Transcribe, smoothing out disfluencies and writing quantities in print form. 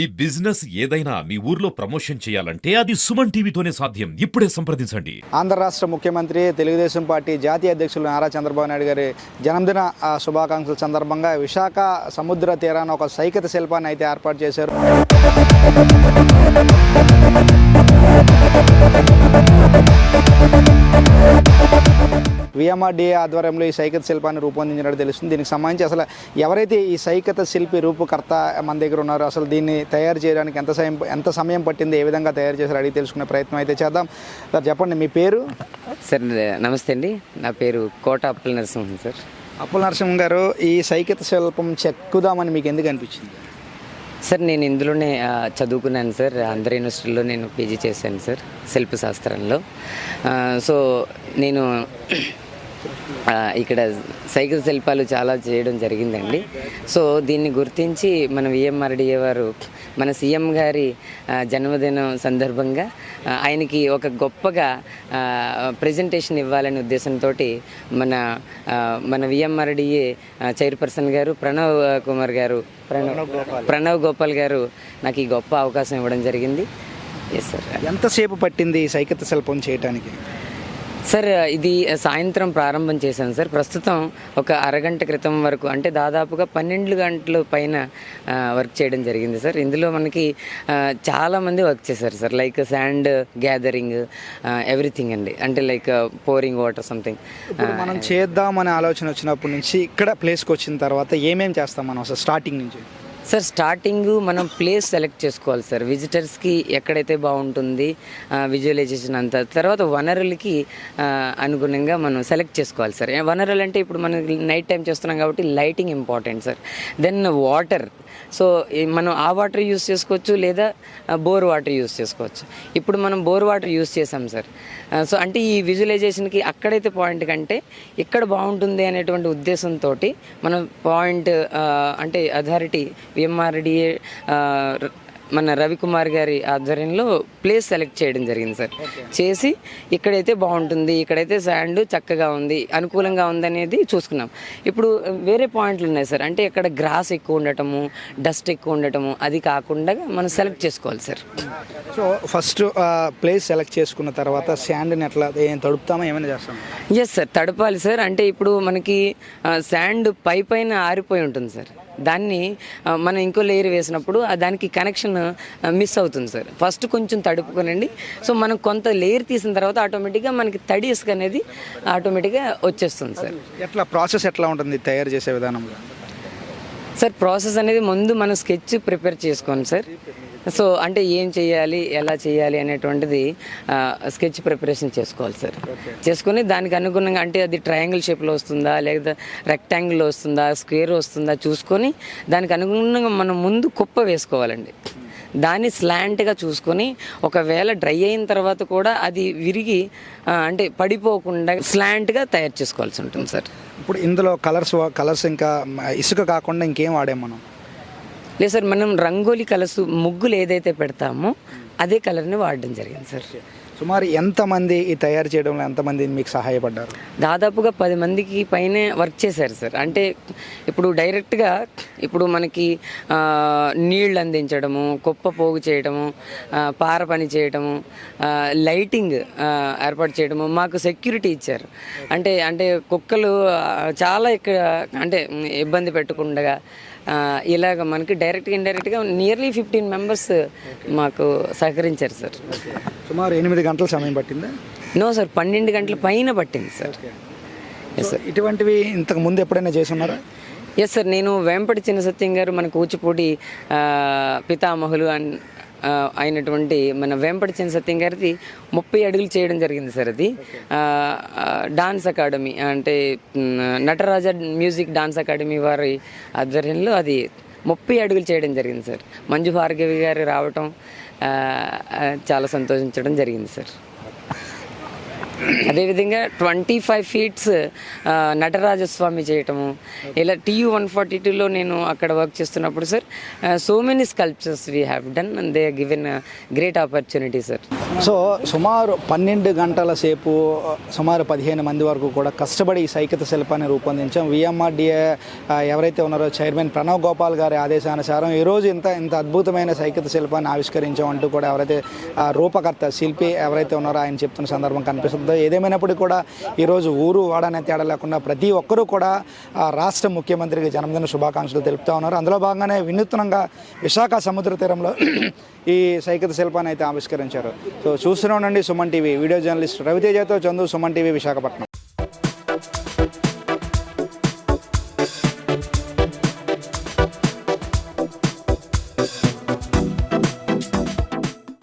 ఈ బిజినెస్ ఏదైనా మీ ఊర్లో ప్రమోషన్ చేయాలంటే అది సుమన్ టీవీతోనే సాధ్యం. ఇప్పుడే సంప్రదించండి. ఆంధ్ర రాష్ట్ర ముఖ్యమంత్రి తెలుగుదేశం పార్టీ జాతీయ అధ్యక్షులు నారా చంద్రబాబు నాయుడు గారి జన్మదిన శుభాకాంక్షల సందర్భంగా విశాఖ సముద్ర తీరాన ఒక సైకత శిల్పాన్ని అయితే ఏర్పాటు చేశారు. విఎంఆర్డీఏ ఆధ్వర్యంలో ఈ సైకత శిల్పాన్ని రూపొందించినట్టు తెలుస్తుంది. దీనికి సంబంధించి అసలు ఎవరైతే ఈ సైకత శిల్పి రూపకర్త మన దగ్గర ఉన్నారో, అసలు దీన్ని తయారు చేయడానికి ఎంత సమయం పట్టింది, ఏ విధంగా తయారు చేశారో అడిగి తెలుసుకునే ప్రయత్నం అయితే చేద్దాం. సార్ చెప్పండి, మీ పేరు? సార్ నమస్తే అండి, నా పేరు కోట అప్పుల నరసింహన్ సార్. అప్పుల నరసింహన్ గారు, ఈ సైకత శిల్పం చెక్కుదామని మీకు ఎందుకు అనిపించింది? సార్ నేను ఇందులోనే చదువుకున్నాను సార్. ఆంధ్ర యూనివర్సిటీలో నేను పీజీ చేశాను సార్ శిల్పశాస్త్రంలో. సో నేను ఇక్కడ సైకిల్ శిల్పాలు చాలా చేయడం జరిగిందండి. సో దీన్ని గుర్తించి మన విఎంఆర్డీఏ వారు మన సీఎం గారి జన్మదినం సందర్భంగా ఆయనకి ఒక గొప్పగా ప్రజెంటేషన్ ఇవ్వాలనే ఉద్దేశంతో మన విఎంఆర్డీఏ చైర్పర్సన్ గారు ప్రణవ్ గోపాల్ గారు నాకు ఈ గొప్ప అవకాశం ఇవ్వడం జరిగింది. Yes sir. ఎంతసేపు పట్టింది ఈ సైకత శిల్పం చేయడానికి? సార్ ఇది సాయంత్రం ప్రారంభం చేశాను సార్. ప్రస్తుతం ఒక అరగంట క్రితం వరకు, అంటే దాదాపుగా 12 గంటల పైన వర్క్ చేయడం జరిగింది సార్. ఇందులో మనకి చాలామంది వర్క్ చేశారు sir. Like sand gathering, everything అండి. అంటే లైక్ పోరింగ్ వాటర్ సంథింగ్. మనం చేద్దామనే ఆలోచన వచ్చినప్పటి నుంచి ఇక్కడ ప్లేస్కి వచ్చిన తర్వాత ఏమేమి చేస్తాం మనం అసలు స్టార్టింగ్ నుంచి? సార్ స్టార్టింగ్ మనం ప్లేస్ సెలెక్ట్ చేసుకోవాలి సార్. విజిటర్స్కి ఎక్కడైతే బాగుంటుంది విజువలైజేషన్ అంతా, తర్వాత వనరులకి అనుగుణంగా మనం సెలెక్ట్ చేసుకోవాలి సార్. వనరులు అంటే ఇప్పుడు మనం నైట్ టైం చేస్తున్నాం కాబట్టి lighting important sir. Then water. So మనం ఆ వాటర్ యూస్ చేసుకోవచ్చు, లేదా బోర్ వాటర్ యూస్ చేసుకోవచ్చు. ఇప్పుడు మనం బోర్ వాటర్ యూస్ చేసాం సార్. సో అంటే ఈ విజువలైజేషన్కి అక్కడైతే పాయింట్ కంటే ఇక్కడ బాగుంటుంది అనేటువంటి ఉద్దేశంతో మనం పాయింట్ అంటే అథారిటీ విఎంఆర్డీఏ మన రవికుమార్ గారి ఆధ్వర్యంలో ప్లేస్ సెలెక్ట్ చేయడం జరిగింది సార్. చేసి ఇక్కడైతే బాగుంటుంది, ఇక్కడైతే శాండ్ చక్కగా ఉంది, అనుకూలంగా ఉంది అనేది చూసుకున్నాం. ఇప్పుడు వేరే పాయింట్లు ఉన్నాయి సార్. అంటే ఇక్కడ గ్రాస్ ఎక్కువ ఉండటము, డస్ట్ ఎక్కువ ఉండటము, అది కాకుండా మనం సెలెక్ట్ చేసుకోవాలి sir. So first place select చేసుకున్న తర్వాత శాండ్ని ఎట్లా తడుపుతామో ఏమైనా చేస్తాం? ఎస్ సార్, తడపాలి సార్. అంటే ఇప్పుడు మనకి శాండ్ పైన ఆరిపోయి ఉంటుంది సార్. దాన్ని మనం ఇంకో లేయర్ వేసినప్పుడు దానికి కనెక్షన్ మిస్ అవుతుంది సార్. ఫస్ట్ కొంచెం తడుపుకోనండి. సో మనం కొంత లేయర్ తీసిన తర్వాత ఆటోమేటిక్గా మనకి తడి ఇసుక అనేది ఆటోమేటిక్గా వచ్చేస్తుంది సార్. ఎట్లా ప్రాసెస్ ఎట్లా ఉంటుంది తయారు చేసే విధానంలో? సార్ ప్రాసెస్ అనేది ముందు మనం స్కెచ్ ప్రిపేర్ చేసుకోండి సార్. సో అంటే ఏం చేయాలి, ఎలా చేయాలి అనేటువంటిది స్కెచ్ ప్రిపరేషన్ చేసుకోవాలి సార్. చేసుకొని దానికి అనుగుణంగా, అంటే అది ట్రయాంగిల్ షేప్లో వస్తుందా, లేదా రెక్టాంగిల్లో వస్తుందా, స్క్వేర్ వస్తుందా చూసుకొని దానికి అనుగుణంగా మనం ముందు కుప్ప వేసుకోవాలండి. దాన్ని స్లాంట్గా చూసుకొని, ఒకవేళ డ్రై అయిన తర్వాత కూడా అది విరిగి అంటే పడిపోకుండా స్లాంట్గా తయారు చేసుకోవాల్సి ఉంటుంది సార్. ఇప్పుడు ఇందులో కలర్స్ ఇంకా ఇసుక కాకుండా ఇంకేం వాడాం మనం? లేదు సార్, మనం రంగోలీ కలర్స్ ముగ్గులు ఏదైతే పెడతామో అదే కలర్ని వాడడం జరిగింది సార్. సుమారు ఎంతమంది ఈ తయారు చేయడంలో ఎంతమంది మీకు సహాయపడ్డారు? దాదాపుగా 10 మందికి పైనే వర్క్ చేశారు సార్. అంటే ఇప్పుడు డైరెక్ట్గా ఇప్పుడు మనకి నీళ్ళు అందించడము, కుప్ప పోగు చేయడము, పార పని చేయడము, లైటింగ్ ఏర్పాటు చేయడము, మాకు సెక్యూరిటీ ఇచ్చారు. అంటే కుక్కలు చాలా ఇక్కడ అంటే ఇబ్బంది పెట్టకుండా ఇలాగ మనకి డైరెక్ట్గా ఇండైరెక్ట్గా నియర్లీ 15 మెంబర్స్ మాకు సహకరించారు సార్. సుమారు 8 గంటల సమయం పట్టిందా? నో సార్, 12 గంటల పైన పట్టింది సార్. Yes sir. ఇటువంటివి ఇంతకు ముందు ఎప్పుడైనా చేసి ఉన్నారా? ఎస్ సార్, నేను వేంపటి చిన్న సత్యం గారు మన కూచిపూడి పితామహులు అయినటువంటి మన వేంపటి చిన్న సత్యం గారిది 30 అడుగులు చేయడం జరిగింది సార్. అది డాన్స్ అకాడమీ, అంటే నటరాజ మ్యూజిక్ డాన్స్ అకాడమీ వారి ఆధ్వర్యంలో అది 30 అడుగులు చేయడం జరిగింది సార్. మంజు భార్గవి గారు రావటం చాలా సంతోషించడం జరిగింది సార్. అదేవిధంగా 25 ఫీట్స్ నటరాజస్వామి చేయటము, ఇలా TU 142లో నేను అక్కడ వర్క్ చేస్తున్నప్పుడు sir so many sculptures we have done and they given great opportunity sir. So సుమారు 12 గంటల సేపు సుమారు 15 మంది వరకు కూడా కష్టపడి ఈ సైకత శిల్పాన్ని రూపొందించాం. VMRDA ఎవరైతే ఉన్నారో చైర్మన్ ప్రణవ్ గోపాల్ గారి ఆదేశానుసారం ఈరోజు ఇంత అద్భుతమైన సైకత శిల్పాన్ని ఆవిష్కరించాం అంటూ కూడా ఎవరైతే రూపకర్త శిల్పి ఎవరైతే ఉన్నారో ఆయన చెప్తున్న సందర్భం కనిపిస్తుందో, ఏదేమైనప్పటికీ కూడా ఈరోజు ఊరు వాడనే తేడా లేకుండా ప్రతి ఒక్కరూ కూడా రాష్ట్ర ముఖ్యమంత్రికి జన్మదిన శుభాకాంక్షలు తెలుపుతూ ఉన్నారు. అందులో భాగంగానే వినూత్నంగా విశాఖ సముద్ర తీరంలో ఈ సైకత శిల్పాన్ని అయితే ఆవిష్కరించారు. సో చూస్తూనే ఉండండి సుమన్ టీవీ. వీడియో జర్నలిస్ట్ రవితేజతో చందు, సుమన్ టీవీ, విశాఖపట్నం.